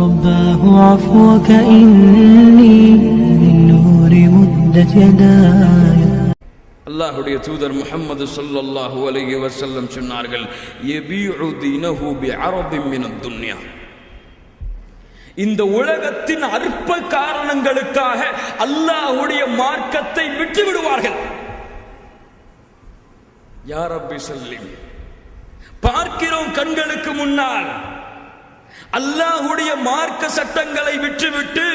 رباه عفوك إني من نور مدت يداي. அல்லாஹ்வுடைய தூதர் முஹம்மது ஸல்லல்லாஹு அலைஹி வஸல்லம் சொன்னார்கள், யபீஉ தீனஹு பிஅரதின் மினத் துன்யா. இந்த உலகத்தின் அற்ப காரணங்களுக்காக அல்லாஹ்வுடைய மார்க்கத்தை விட்டு விடுவார்கள். யா ரப்பி ஸல்லிம். பார்க்கிறோம் கண்களுக்கு முன்னால் அல்லாஹ்வுடைய மார்க்க சட்டங்களை விட்டுவிட்டு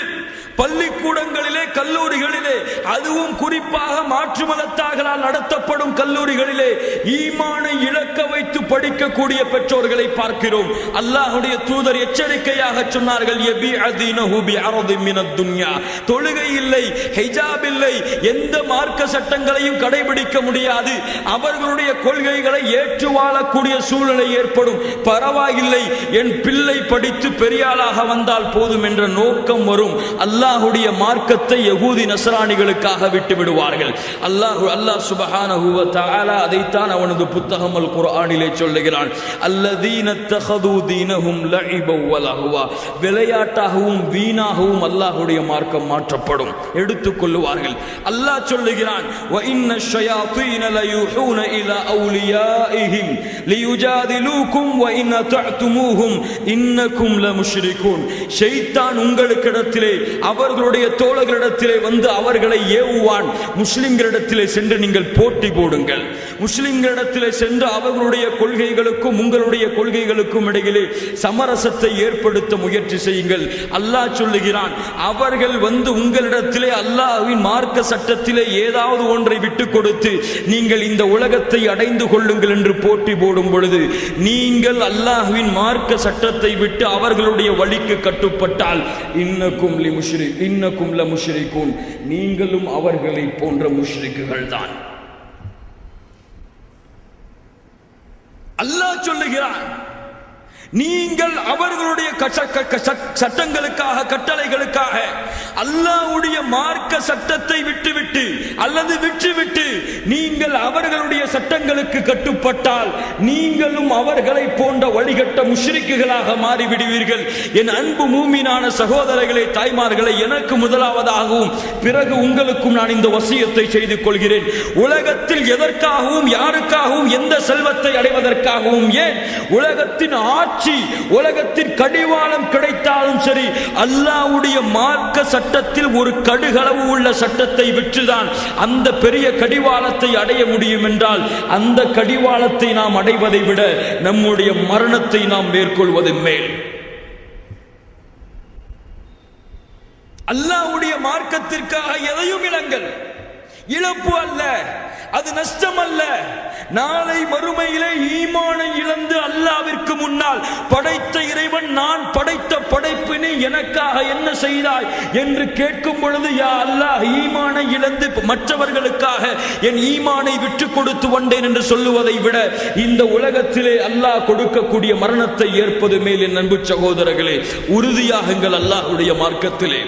பள்ளிக்கூடங்களிலே, கல்லூரிகளிலே, அதுவும் குறிப்பாக மாற்று மதத்தார்களால் நடத்தப்படும் கல்லூரிகளிலே ஈமானை இழக்க வைத்து படிக்கக்கூடிய பெற்றோர்களை பார்க்கிறோம். அல்லாஹ்வுடைய தூதர் எச்சரிக்கையாக சொன்னார்கள், யபீஅதீனஹு பிஅரதின் மினத் துன்யா. தொழுகை இல்லை, ஹிஜாப் இல்லை, எந்த மார்க்க சட்டங்களையும் கடைபிடிக்க முடியாது. அவர்களுடைய கொள்கைகளை ஏற்று வாழக்கூடிய சூழ்நிலை ஏற்படும். பரவாயில்லை, என் பிள்ளை படித்து பெரியாளாக வந்தால் போதும் என்ற நோக்கம் வரும். அல்லாஹ்வுடைய மார்க்கத்தை யகூதி நஸ்ரானிகளுக்காக விட்டு விடுவார்கள். அல்லாஹ் சுப்ஹானஹு வ தஆலா அதைத்தான் அவனது புத்தகம் அல் குர்ஆனிலே சொல்லுகிறான், அல்லதீன தഖது தீனஹும் லஇபன் வ லஹ்வா. விளையாட்டாகவும் வீணாகவும் அல்லாஹ்வுடைய மார்க்கம் மாற்றப்படும், எடுத்துக் கொள்ளுவார்கள். அல்லாஹ் சொல்லுகிறான், வ இன்ன ஷயாத்தீன லயூஹூன இலா அவுலியாஇஹிம் லியுஜாதிலூகும் வ இன் தஅதுமூஹும் இன்னக்கும் லமுஷ்ரிகூன். ஷைத்தான் உங்களுக்கிடத்திலே, அவர்களுடைய தோழர்களிடத்திலே வந்து அவர்களை ஏவுவான். முஸ்லிம்களிடத்திலே சென்று நீங்கள் போட்டி போடுங்கள். முஸ்லிம்களிடத்திலே சென்று அவர்களுடைய கொள்கைகளுக்கும் உங்களுடைய கொள்கைகளுக்கும் இடையிலே சமரசத்தை ஏற்படுத்த முயற்சி செய்யுங்கள். அல்லாஹ் சொல்லுகிறான், அவர்கள் வந்து உங்களிடத்திலே அல்லாஹ்வின் மார்க்க சட்டத்திலே ஏதாவது ஒன்றை விட்டு கொடுத்து நீங்கள் இந்த உலகத்தை அடைந்து கொள்ளுங்கள் என்று போட்டி போடும் பொழுது, நீங்கள் அல்லாஹ்வின் மார்க்க சட்டத்தை விட்டு அவர்களுடைய வழிக்கு கட்டுப்பட்டால் இன்னக்கும் லமுஷ்ரிகூன், நீங்களும் அவர்களை போன்ற முஷ்ரிக்குகள் தான். அல்லாஹ் சொல்லுகிறான், நீங்கள் அவர்களுடைய சட்டங்களுக்காக, கட்டளைகளுக்காக அல்லாஹ்வுடைய மார்க்க சட்டத்தை விட்டுவிட்டு அல்லது விட்டுவிட்டு நீங்கள் அவர்களுடைய சட்டங்களுக்கு கட்டுப்பட்டால் நீங்களும் அவர்களை போன்ற வழிகட்ட முஷ்ரிக்குகளாக மாறிவிடுவீர்கள். என் அன்பு மூமினான சகோதரர்களே, தாய்மார்களே, எனக்கு முதலாவதாகவும் பிறகு உங்களுக்கும் நான் இந்த வசியத்தை செய்து கொள்கிறேன். உலகத்தில் எதற்காகவும், யாருக்காகவும், எந்த செல்வத்தை அடைவதற்காகவும், ஏன் உலகத்தின் உலகத்தின் கடிவாளம் கிடைத்தாலும் சரி, அல்லாஹ்வுடைய மார்க்க சட்டத்தில் ஒரு கடுகளவு உள்ள சட்டத்தை விற்றுதான் அந்த பெரிய கடிவாளத்தை அடைய முடியும் என்றால், அந்த கடிவாளத்தை நாம் அடைவதை விட நம்முடைய மரணத்தை நாம் மேற்கொள்வது மேல். அல்லாஹ்வுடைய மார்க்கத்திற்காக எதையும் இழங்கள். இழப்பு அல்ல, அது நஷ்டம் அல்ல. நாளை மறுமையிலே ஈமானை இழந்து அல்லாஹ்விற்கு முன்னால் படைத்த இறைவன், நான் படைத்த படைப்பினை எனக்காக என்ன செய்தாய் என்று கேட்கும் பொழுது, யா அல்லாஹ், ஈமானை இழந்து மற்றவர்களுக்காக என் ஈமானை விட்டு கொடுத்து வந்தேன் என்று சொல்லுவதை விட இந்த உலகத்திலே அல்லாஹ் கொடுக்கக்கூடிய மரணத்தை ஏற்பது மேல். என் அன்பு சகோதரர்களே, உறுதியாகுங்கள் அல்லாஹ்வுடைய மார்க்கத்திலே.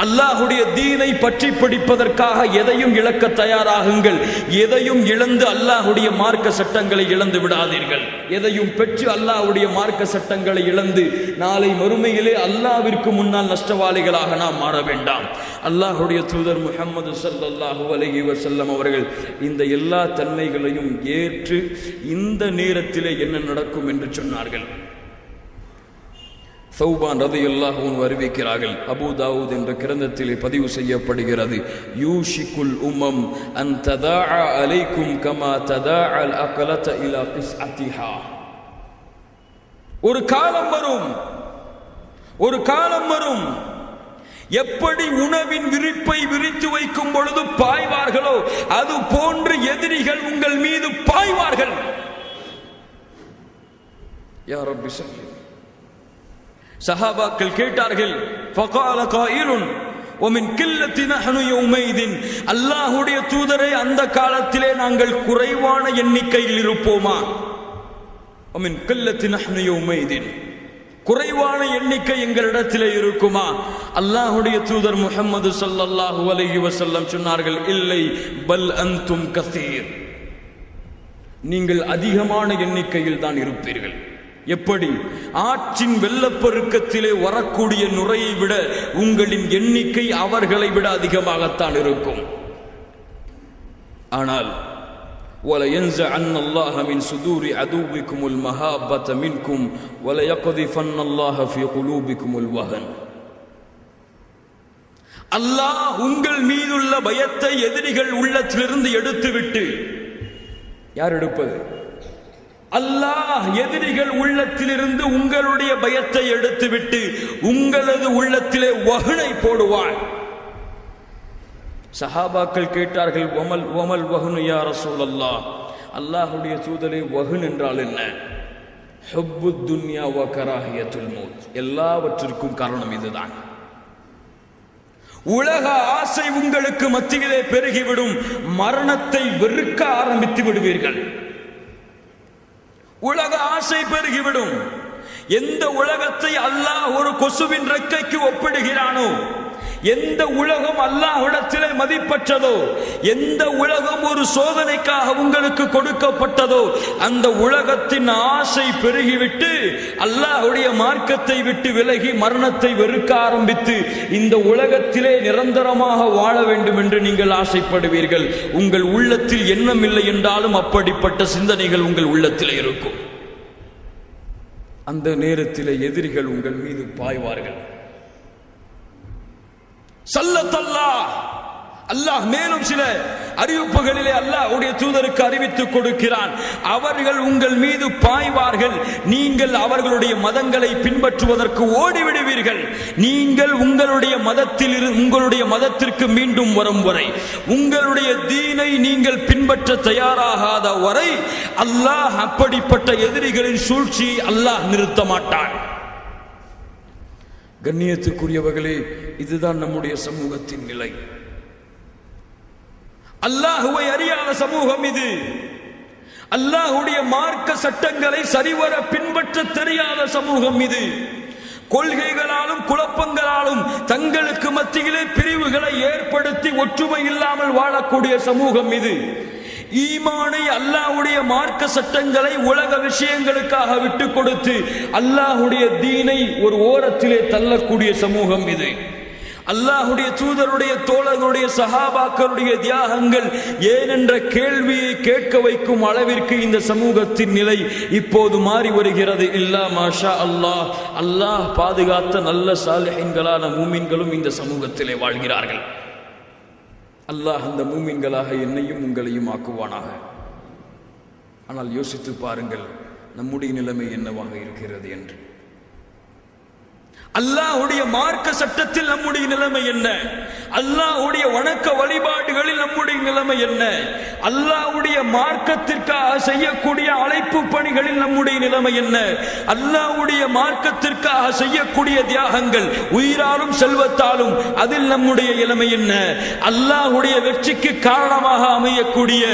அல்லாஹ்வுடைய தீனை பற்றி படிப்பதற்காக எதையும் இழக்க தயாராகுங்கள். எதையும் இழந்து அல்லாஹ்வுடைய மார்க்க சட்டங்களை இழந்து விடாதீர்கள். எதையும் பெற்று அல்லாஹ்வுடைய மார்க்க சட்டங்களை இழந்து நாளை மறுமையிலே அல்லாஹ்விற்கு முன்னால் நஷ்டவாளிகளாக நாம் மாற வேண்டாம். அல்லாஹ்வுடைய தூதர் முஹம்மது ஸல்லல்லாஹு அலைஹி வஸல்லம் அவர்கள் இந்த எல்லா தன்மைகளையும் ஏற்று இந்த நேரத்திலே என்ன நடக்கும் என்று சொன்னார்கள். சௌபான் ரலியல்லாஹு அன்ஹு அறிவிக்கிறார்கள், அபூ தாவூத் என்ற கிரந்தத்திலே பதிவு செய்யப்படுகிறது, யூஷிகுல் உம்மம் அன் ததாஅ அலைக்கும் கமா ததாஅல் அக்லத இலா கிஸ்அத்திஹா. ஒரு காலம் வரும், எப்படி உணவின் விரிப்பை விரித்து வைக்கும் பொழுது பாய்வார்களோ அது போன்று எதிரிகள் உங்கள் மீது பாய்வார்கள். யா ரப்பி ஸல்லி. சஹாபாக்கள் கேட்டார்கள், ஃபகால காயிலுன் ومن قلة نحن يومئذ. அல்லாஹ்வுடைய தூதரே, அந்த காலத்திலே நாங்கள் குறைவான எண்ணிக்கையில் இருப்போமா? ومن قلة نحن يومئذ. குறைவான எண்ணிக்கை எங்களிடத்திலே இருக்குமா? அல்லாஹ்வுடைய தூதர் முஹம்மது ஸல்லல்லாஹு அலைஹி வஸல்லம் சொன்னார்கள், இல்லை, பல் அன்தும் கஸீர், நீங்கள் அதிகமான எண்ணிக்கையில் தான் இருப்பீர்கள். எப்படி? ஆற்றின் வெள்ளப்பெருக்கத்திலே வரக்கூடிய நுரையை விட உங்களின் எண்ணிக்கை அவர்களை விட அதிகமாகத்தான் இருக்கும். ஆனால் وَلَيَنزَعَنَّ اللَّهَ مِنْ صُدُورِ عَدُوِّكُمُ الْمَهَابَّةَ مِنْكُمْ وَلَيَقْذِفَنَّ اللَّهَ فِي قُلُوبِكُمُ الْوَهْنَ. அல்லாஹ் உங்கள் மீதுள்ள பயத்தை எதிரிகள் உள்ளத்திலிருந்து எடுத்துவிட்டு, யார் எடுப்பது? அல்லாஹ் எதிரிகள் உள்ளத்திலிருந்து உங்களுடைய பயத்தை எடுத்துவிட்டு உங்களது உள்ளத்திலே வஹ்னை போடுவான். சஹாபாக்கள் கேட்டார்கள், வமல் வஹ்னு யா ரசூலல்லாஹ், அல்லாஹ்வுடைய தூதரே வஹ்ன் என்றால் என்ன? ஹுப்புத் துன்யா வ கராஹியத்துல் மௌத். எல்லாவற்றிற்கும் காரணம் இதுதான். உலக ஆசை உங்களுக்கு மத்தியிலே பெருகிவிடும், மரணத்தை வெறுக்க ஆரம்பித்து விடுவீர்கள். உலக ஆசை பெருகிவிடும். எந்த உலகத்தை அல்லாஹ் ஒரு கொசுவின் ரெக்கைக்கு ஒப்பிடுகிறானோ, எந்த உலகம் அல்லாஹ்விடத்திலே மதிப்பற்றதோ, எந்த உலகம் ஒரு சோதனைக்காக உங்களுக்கு கொடுக்கப்பட்டதோ, அந்த உலகத்தின் ஆசை பெருகிவிட்டு அல்லாஹ்வுடைய மார்க்கத்தை விட்டு விலகி மரணத்தை வெறுக்க ஆரம்பித்து இந்த உலகத்திலே நிரந்தரமாக வாழ வேண்டும் என்று நீங்கள் ஆசைப்படுவீர்கள். உங்கள் உள்ளத்தில் எண்ணம் இல்லை என்றாலும் அப்படிப்பட்ட சிந்தனைகள் உங்கள் உள்ளத்திலே இருக்கும். அந்த நேரத்திலே எதிரிகள் உங்கள் மீது பாய்வார்கள். அல்லாஹ் மேலும் சில அறிவிப்புகளிலே அல்லாஹ்வுடைய தூதருக்கு அறிவித்துக் கொடுக்கிறான். அவர்கள் உங்கள் மீது பாய்வார்கள், நீங்கள் அவர்களுடைய மதங்களை பின்பற்றுவதற்கு ஓடிவிடுவீர்கள். நீங்கள் உங்களுடைய மதத்திற்கு மீண்டும் வரும் வரை, உங்களுடைய தீனை நீங்கள் பின்பற்ற தயாராகாத வரை அல்லாஹ் அப்படிப்பட்ட எதிரிகளின் சூழ்ச்சியை அல்லாஹ் நிறுத்த மாட்டான். கண்ணியத்துக்குரியவர்களே, இதுதான் நம்முடைய சமூகத்தின் நிலை. அல்லாஹுவை அறியாத சமூகம் இது. அல்லாஹுடைய மார்க்க சட்டங்களை சரிவர பின்பற்ற தெரியாத சமூகம் இது. கொள்கைகளாலும் குழப்பங்களாலும் தங்களுக்கு மத்தியிலே பிரிவுகளை ஏற்படுத்தி ஒற்றுமை இல்லாமல் வாழக்கூடிய சமூகம் இது. ஈமானை, அல்லாஹ்வுடைய மார்க்க சட்டங்களை உலக விஷயங்களுக்காக விட்டு கொடுத்து அல்லாஹ்வுடைய தீனை ஒரு ஓரத்திலே தள்ளக்கூடிய சமூகம் இது. அல்லாஹ்வுடைய தூதருடைய தோழர்களுடைய சஹாபாக்களுடைய தியாகங்கள் ஏன் என்ற கேள்வியை கேட்க வைக்கும் அளவிற்கு இந்த சமூகத்தின் நிலை இப்போது மாறி வருகிறது. இல்லா மாஷா அல்லாஹ். அல்லாஹ் பாதுகாத்த நல்ல சாலிஹீன்களான மூமின்களும் இந்த சமூகத்திலே வாழ்கிறார்கள். அல்லாஹ் அந்த மூமின்களாக என்னையும் உங்களையும் ஆக்குவானாக. ஆனால் யோசித்து பாருங்கள், நம்முடைய நிலைமை என்னவாக இருக்கிறது என்று. அல்லாஹ்வுடைய மார்க்க சட்டத்தில் நம்முடைய நிலைமை என்ன? அல்லாஹ்வுடைய வணக்க வழிபாடுகளில் நம்முடைய நிலைமை என்ன? அல்லாஹ்வுடைய மார்க்கத்திற்காக செய்யக்கூடிய அழைப்பு பணிகளில் நம்முடைய நிலைமை என்ன? அல்லாஹ்வுடைய மார்க்கத்திற்காக செய்யக்கூடிய தியாகங்கள், உயிராலும் செல்வத்தாலும், அதில் நம்முடைய நிலைமை என்ன? அல்லாஹ்வுடைய வெற்றிக்கு காரணமாக அமையக்கூடிய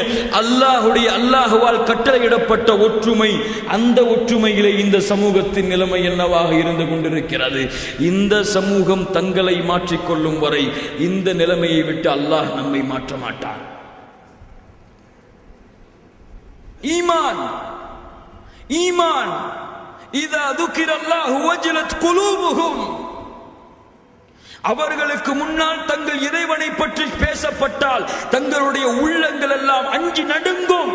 அல்லாஹ்வால் கட்டளையிடப்பட்ட ஒற்றுமை, அந்த ஒற்றுமையிலே இந்த சமூகத்தின் நிலைமை என்னவாக இருந்து கொண்டிருக்கிறது? இந்த சமூகம் தங்களை மாற்றிக்கொள்ளும் வரை இந்த நிலைமையை விட்டு அல்லாஹ் நம்மை மாற்ற மாட்டான். ஈமான் ஈமான் இதா துக்கிரல்லாஹு வஜிலத் குலூபுஹும். அவர்களுக்கு முன்னால் தங்கள் இறைவனை பற்றி பேசப்பட்டால் தங்களுடைய உள்ளங்கள் எல்லாம் அஞ்சி நடுங்கும்.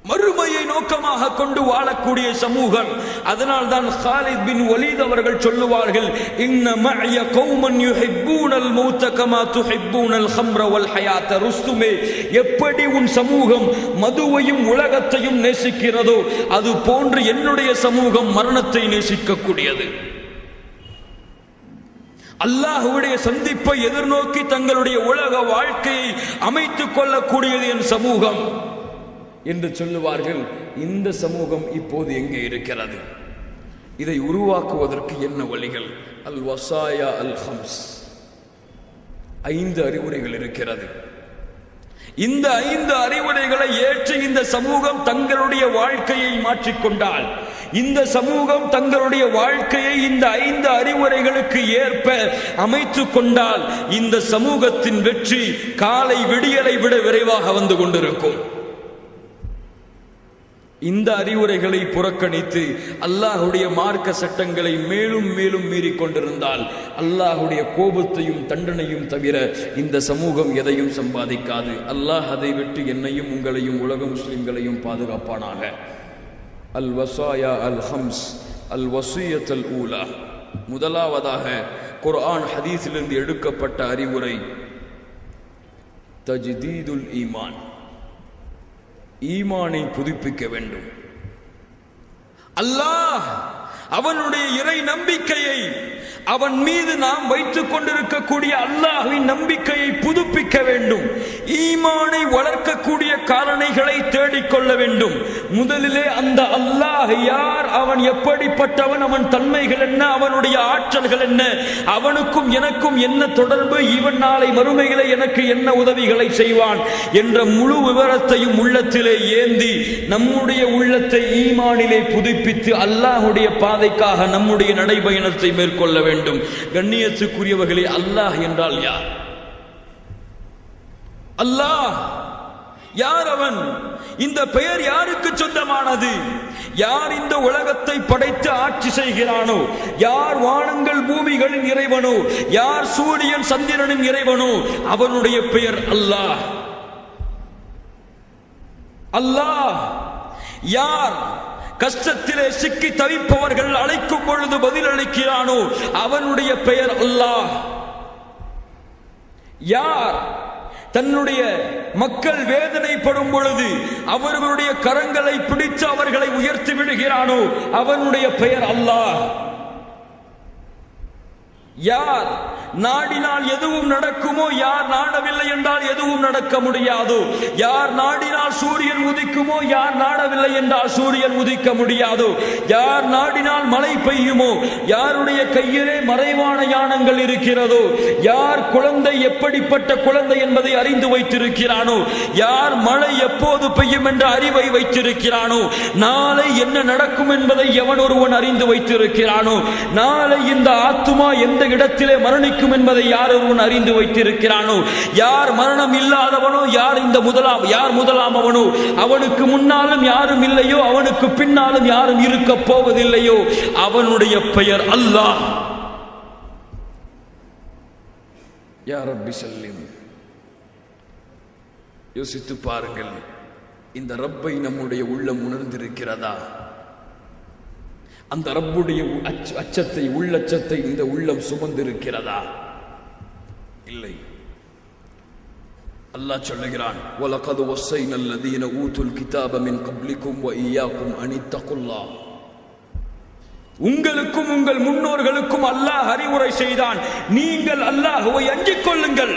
மறுமையை நோக்கமாக கொண்டு வாழக்கூடிய சமூகம். அதனால் தான் காலித் பின் வலீத் அவர்கள் சொல்லுவார்கள், இன்ன மஅய கௌமன் யுஹிப்பூனல் மௌத கமா துஹிப்பூனல் ஹம்ர வல் ஹயாத. ருஸ்துமே, எப்படி உன் சமூகம் மதுவையும் உலகத்தையும் நேசிக்கிறதோ அது போன்று என்னுடைய சமூகம் மரணத்தை நேசிக்கக்கூடியது. அல்லாஹ்வுடைய சந்திப்பை எதிர்நோக்கி தங்களுடைய உலக வாழ்க்கையை அமைத்துக் கொள்ளக்கூடியது என் சமூகம் என்று சொல்லுவார்கள். இந்த சமூகம் இப்போது எங்கே இருக்கிறது? இதை உருவாக்குவதற்கு என்ன வழிகள்? அல் வசாயா அல் ஹம்ஸ், 5 அறிவுரைகள் இருக்கிறது. இந்த 5 அறிவுரைகளை ஏற்று இந்த சமூகம் தங்களுடைய வாழ்க்கையை மாற்றிக்கொண்டால், இந்த சமூகம் தங்களுடைய வாழ்க்கையை இந்த 5 அறிவுரைகளுக்கு ஏற்ப அமைத்துக் கொண்டால், இந்த சமூகத்தின் வெற்றி காலை விடியலை விட விரைவாக வந்து கொண்டிருக்கும். இந்த அறிவுரைகளை புறக்கணித்து அல்லாஹுடைய மார்க்க சட்டங்களை மேலும் மேலும் மீறிக்கொண்டிருந்தால் அல்லாஹுடைய கோபத்தையும் தண்டனையும் தவிர இந்த சமூகம் எதையும் சம்பாதிக்காது. அல்லாஹ் அதை விட்டு என்னையும் உங்களையும் உலக முஸ்லிம்களையும் பாதுகாப்பானாக. அல் வசாயா அல் ஹம்ஸ் அல் வசியத் அல் ஊலா. முதலாவதாக குர்ஆன் ஹதீஸிலிருந்து எடுக்கப்பட்ட அறிவுரை தஜ்தீதுல் ஈமான். ஈமானை புதுப்பிக்க வேண்டும். அல்லாஹ் அவனுடைய இறை நம்பிக்கையை, அவன் மீது நாம் வைத்துக் கொண்டிருக்கக்கூடிய அல்லாஹ்வின் நம்பிக்கையை புதுப்பிக்க வேண்டும். ஈமானை வளர்க்கக்கூடிய காரணிகளை தேடிக்கொள்ள வேண்டும். முதலிலே அந்த அல்லாஹ் யார், அவன் எப்படிப்பட்டவன், அவன் தன்மைகள் என்ன, அவனுடைய ஆற்றல்கள் என்ன, அவனுக்கும் எனக்கும் என்ன தொடர்பு, இவன் நாளை மறுமையிலே எனக்கு என்ன உதவிகளை செய்வான் என்ற முழு விவரத்தையும் உள்ளத்திலே ஏந்தி நம்முடைய உள்ளத்தை ஈமானிலே புதுப்பித்து அல்லாஹுடைய பாதைக்காக நம்முடைய நடைபயணத்தை மேற்கொள்ள வேண்டும். கண்ணியத்துக்குரியவர்களே, அல்லாஹ் என்றால் யார்? அல்லாஹ் யார்? அவன் இந்த பெயர் யாருக்கு சொந்தமானது? யார் இந்த உலகத்தை படைத்து ஆட்சி செய்கிறானோ, யார் வானங்கள் பூமிகளின் இறைவனோ, யார் சூரியன் சந்திரனின் இறைவனோ, அவனுடைய பெயர் அல்லாஹ். அல்லாஹ் யார் கஷ்டத்திலே சிக்கி தவிப்பவர்கள் அழைக்கும் பொழுது பதில் அளிக்கிறானோ, அவனுடைய பெயர் அல்லாஹ். யார் தன்னுடைய மக்கள் வேதனைப்படும் பொழுது அவர்களுடைய கரங்களை பிடித்து அவர்களை உயர்த்தி விடுகிறானோ, அவனுடைய பெயர் அல்லாஹ். யார் நாடினால் எதுவும் நடக்குமோ, யார் நாடவில்லை என்றால் எதுவும் நடக்க முடியாதோ, யார் நாடினால் சூரியன் உதிக்குமோ, யார் நாடவில்லை என்றால் சூரியன் உதிக்க முடியாதோ, யார் நாடினால் மழை பெய்யுமோ, யாருடைய கையிலே மறைவான யானங்கள் இருக்கிறதோ, யார் குழந்தை எப்படிப்பட்ட குழந்தை என்பதை அறிந்து வைத்திருக்கிறானோ, யார் மழை எப்போது பெய்யும் என்ற அறிவை வைத்திருக்கிறானோ, நாளை என்ன நடக்கும் என்பதை எவன் ஒருவன் அறிந்து வைத்திருக்கிறானோ, நாளை இந்த ஆத்துமா எந்த இடத்திலே மரணிக்கும் என்பதை யார் ஒருவன் அறிந்து வைத்திருக்கிறானோ, யார் மரணம் இல்லாதவனோ, யார் முதலாம் அவனோ, அவனுக்கு முன்னாலும் யாரும் இல்லையோ, அவனுக்கு பின்னாலும் யாரும் இருக்க போவதில்லையோ, அவனுடைய பெயர் அல்லாஹ். யா ரப்பி சல்லிம். யோசித்து பாருங்கள், இந்த ரப்பை நம்முடைய உள்ளம் உணர்ந்திருக்கிறதா? அந்த ரப்புடைய அச்சத்தை, உள்ளச்சத்தை இந்த உள்ளம் சுமந்திருக்கிறதா? இல்லை. அல்லாஹ் சொல்லுகிறான், வலகத் வஸைனா அல்லதீன ஊதுல் கிதாப மின் கப்லிக்கும் வ இய்யாக்கும் அன் இத்தகுல்லாஹ். உங்களுக்கும் உங்கள் முன்னோர்களுக்கும் அல்லாஹ் அறிவுரை செய்தான், நீங்கள் அல்லாஹ்வை அஞ்சிக் கொள்ளுங்கள்,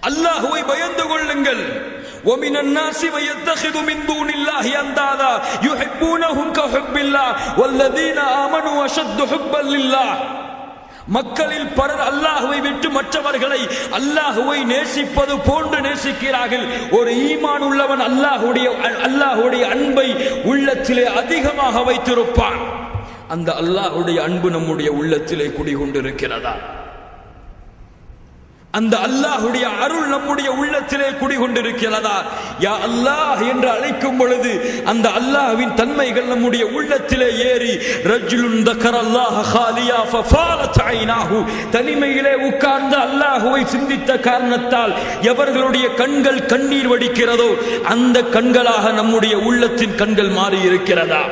அல்லாஹ்வை பயந்து கொள்ளுங்கள். ومن الناس من يتخذ من دون الله اندادا يحبونهم كحب الله والذين آمنوا أشد حبا لله. மக்களில் பலர் அல்லாஹ்வை விட்டு மற்றவர்களை அல்லாஹ்வை நேசிப்பது போன்று நேசிக்கிறார்கள். ஒரு ஈமான் உள்ளவன் அல்லாஹ்வுடைய அன்பை உள்ளத்திலே அதிகமாக வைத்திருப்பான். அந்த அல்லாஹ்வுடைய அன்பு நம்முடைய உள்ளத்திலே குடிகொண்டிருக்கிறதா? அந்த அல்லாஹ்வுடைய அருள் நம்முடைய உள்ளத்திலே குடிகொண்டிருக்கிறதா? யா அல்லாஹ் என்று அழைக்கும் பொழுது அந்த அல்லாஹ்வின் தன்மைகள் நம்முடைய உள்ளத்திலே ஏறி, ரஜுலுன் தக்கரல்லாஹ காலியா ஃபஃபாலத் ஐனாஹு, தனிமையிலே உட்கார்ந்து அல்லாஹ்வை சிந்தித்த காரணத்தால் எவர்களுடைய கண்கள் கண்ணீர் வடிக்கிறதோ அந்த கண்களாக நம்முடைய உள்ளத்தின் கண்கள் மாறி இருக்கிறதா?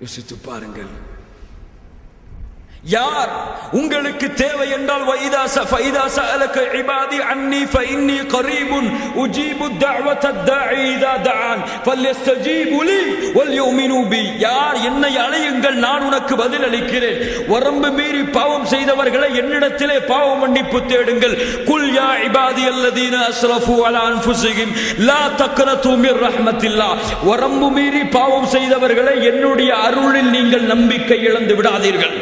யோசித்து பாருங்கள். யார் உங்களுக்கு தேவை என்றால் வைதா சஅலக இபாதி அன்னி ஃபஇன்னி கரீபுன் உஜீபு தஅவத தாஇ இதா தஆன் ஃபல்யஸ்தஜீபு லி வல்யுமினு பி. யார் என்னை அழையுங்கள், நான் உனக்கு பதில் அளிக்கிறேன். வரம்பு மீறி பாவம் செய்தவர்களை என்னிடத்திலே பாவ மன்னிப்பு தேடுங்கள். குல் யா இபாதி அல்லதீன அஸ்ரஃபு அலா அன்ஃபுஸிஹிம் லா தக்னது மிர் ரஹ்மத்தில்லாஹ். வரம்பு மீறி பாவம் செய்தவர்களை என்னுடைய அருளில் நீங்கள் நம்பிக்கை இழந்து விடாதீர்கள்.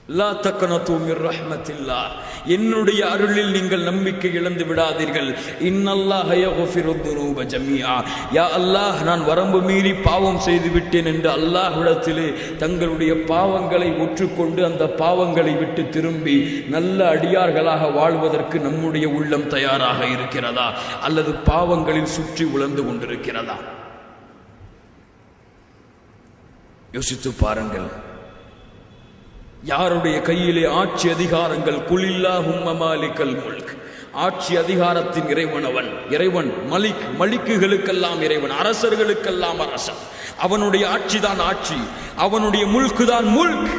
லா தக்னது மிர் ரஹ்மத்தில்லாஹ், என்னுடைய அருளில் நீங்கள் நம்பிக்கை இழந்து விடாதீர்கள். இன்னல்லாஹ யக்ஃபிரு துனூப ஜமீஆ, யா அல்லாஹ் நான் வரம்பு மீறி பாவம் செய்து விட்டேன் என்று அல்லாஹ்விடத்திலே தங்களுடைய பாவங்களை ஒற்றுக்கொண்டு அந்த பாவங்களை விட்டு திரும்பி நல்ல அடியார்களாக வாழ்வதற்கு நம்முடைய உள்ளம் தயாராக இருக்கிறதா அல்லது பாவங்களில் சுற்றி உழந்து கொண்டிருக்கிறதா? யோசித்து பாருங்கள். யாருடைய கையிலே ஆட்சி அதிகாரங்கள்? குலில்லாஹும்ம மாலிகல் முல்க், ஆட்சி அதிகாரத்தின் இறைவன் அவன். இறைவன் மலிக், மலிக்குகளுக்கெல்லாம் இறைவன், அரசர்களுக்கெல்லாம் அரசன். அவனுடைய ஆட்சி தான் ஆட்சி, அவனுடைய முல்கு தான் முல்க்.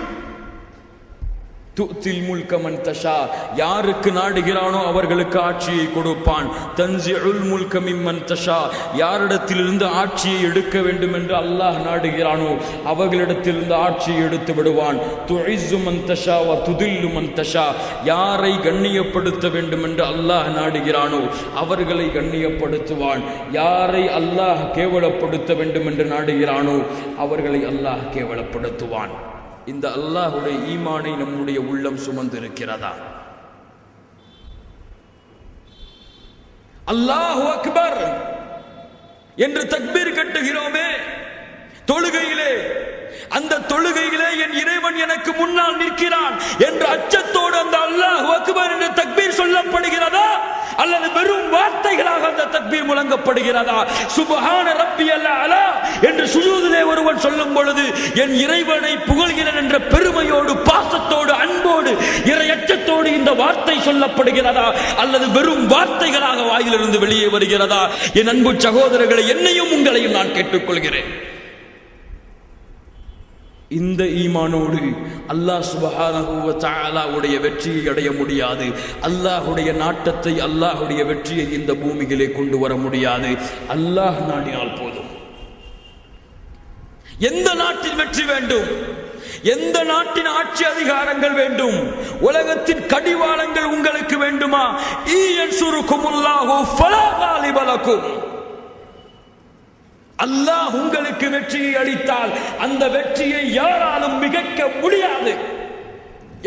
துத்தில் முல்க மன் தஷா, யாருக்கு நாடுகிறானோ அவர்களுக்கு ஆட்சியை கொடுப்பான். தன்சிஉல் முல்க மிம்மன் தஷா, யாரிடத்திலிருந்து ஆட்சியை எடுக்க வேண்டும் என்று அல்லாஹ் நாடுகிறானோ அவர்களிடத்திலிருந்து ஆட்சியை எடுத்து விடுவான். துஇஸ்ஸு மன் தஷா வ துதில்லு மன் தஷா, யாரை கண்ணியப்படுத்த வேண்டும் என்று அல்லாஹ் நாடுகிறானோ அவர்களை கண்ணியப்படுத்துவான். யாரை அல்லாஹ் கேவலப்படுத்த வேண்டும் என்று நாடுகிறானோ அவர்களை அல்லாஹ் கேவலப்படுத்துவான். இந்த அல்லாஹுடைய ஈமானை நம்முடைய உள்ளம் சுமந்திருக்கிறதா? அல்லாஹு அக்பர் என்று தக்பீர் கட்டுகிறோமே தொழுகையிலே, அந்த தொழுகையிலே என் இறைவன் எனக்கு முன்னால் நிற்கிறான் என்ற அச்சத்தோடு அந்த அல்லாஹு அக்பர் என்ற தக்பீர் சொல்லப்படுகிறதா அல்லது வெறும் வார்த்தைகளாக அந்த தக்பீர் முழங்கப்படுகிறதா? சுப்ஹான ரப்பியல் அலா என்று சுஜூதிலே ஒருவன் சொல்லும் பொழுது என் இறைவனை புகழ்கிறேன் என்ற பெருமையோடு, பாசத்தோடு, அன்போடு, இறை அச்சத்தோடு இந்த வார்த்தை சொல்லப்படுகிறதா அல்லது வெறும் வார்த்தைகளாக வாயிலிருந்து வெளியே வருகிறதா? என் அன்பு சகோதரர்களை, என்னையும் உங்களையும் நான் கேட்டுக்கொள்கிறேன். இந்த ஈமானோடு அல்லாஹ் சுப்ஹானஹு வ தஆலாவுடைய வெற்றியை அடைய முடியாது. அல்லாஹுடைய நாட்டத்தை, அல்லாஹுடைய வெற்றியை இந்த பூமியிலே கொண்டு வர முடியாது. அல்லாஹ் நாடினால் போதும். எந்த நாட்டில் வெற்றி வேண்டும்? எந்த நாட்டின் ஆட்சி அதிகாரங்கள் வேண்டும்? உலகத்தின் கடிவாளங்கள் உங்களுக்கு வேண்டுமா? இயன்சுருக்குமுல்லாஹு ஃபலா காலிப லக்கும், அல்லாஹ் உங்களுக்கு வெற்றியை அளித்தால் அந்த வெற்றியை யாராலும் மிகைக்க முடியாது.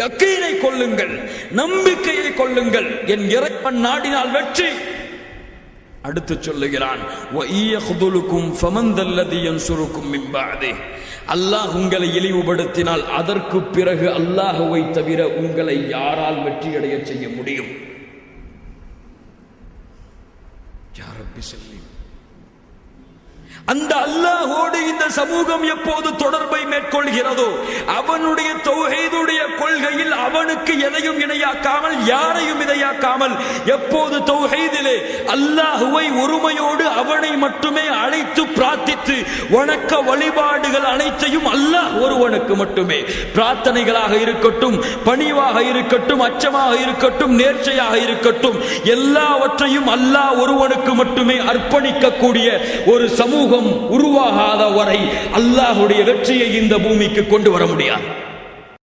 யக்கீனை கொள்ளுங்கள், நம்பிக்கையை கொள்ளுங்கள். என் இறைவன் நாடினால் வெற்றி. அடுத்து சொல்லுகிறான், வ இயக்துலுக்கும் ஃபமன்தல்லதி யன்சுருக்கும் மின் பஅதி, அல்லாஹ் உங்களை இழிவுபடுத்தினால் அதற்கு பிறகு அல்லாஹ்வை தவிர உங்களை யாரால் வெற்றி அடைய செய்ய முடியும்? யா ரப்பி ஸல்லி. அந்த அல்லாஹோடு இந்த சமூகம் எப்போது தொடர்பை மேற்கொள்கிறதோ அவனுடைய தௌஹீதுடைய கொள்கையில் அவனுக்கு எதையும் இணையாக்காமல், யாரையும் இணையாக்காமல், எப்போது தௌஹீதிலே அல்லாஹுவை ஒருமையோடு அவனை மட்டுமே அழைத்து பிரார்த்தித்து வணக்க வழிபாடுகள் அனைத்தையும் அல்லாஹ் ஒருவனுக்கு மட்டுமே, பிரார்த்தனைகளாக இருக்கட்டும், பணிவாக இருக்கட்டும், அச்சமாக இருக்கட்டும், நேர்ச்சையாக இருக்கட்டும், எல்லாவற்றையும் அல்லாஹ் ஒருவனுக்கு மட்டுமே அர்ப்பணிக்கக்கூடிய ஒரு சமூகம் உருவாகாத வரை அல்லாஹுடைய வெற்றியை இந்த பூமிக்கு கொண்டு வர முடியாது.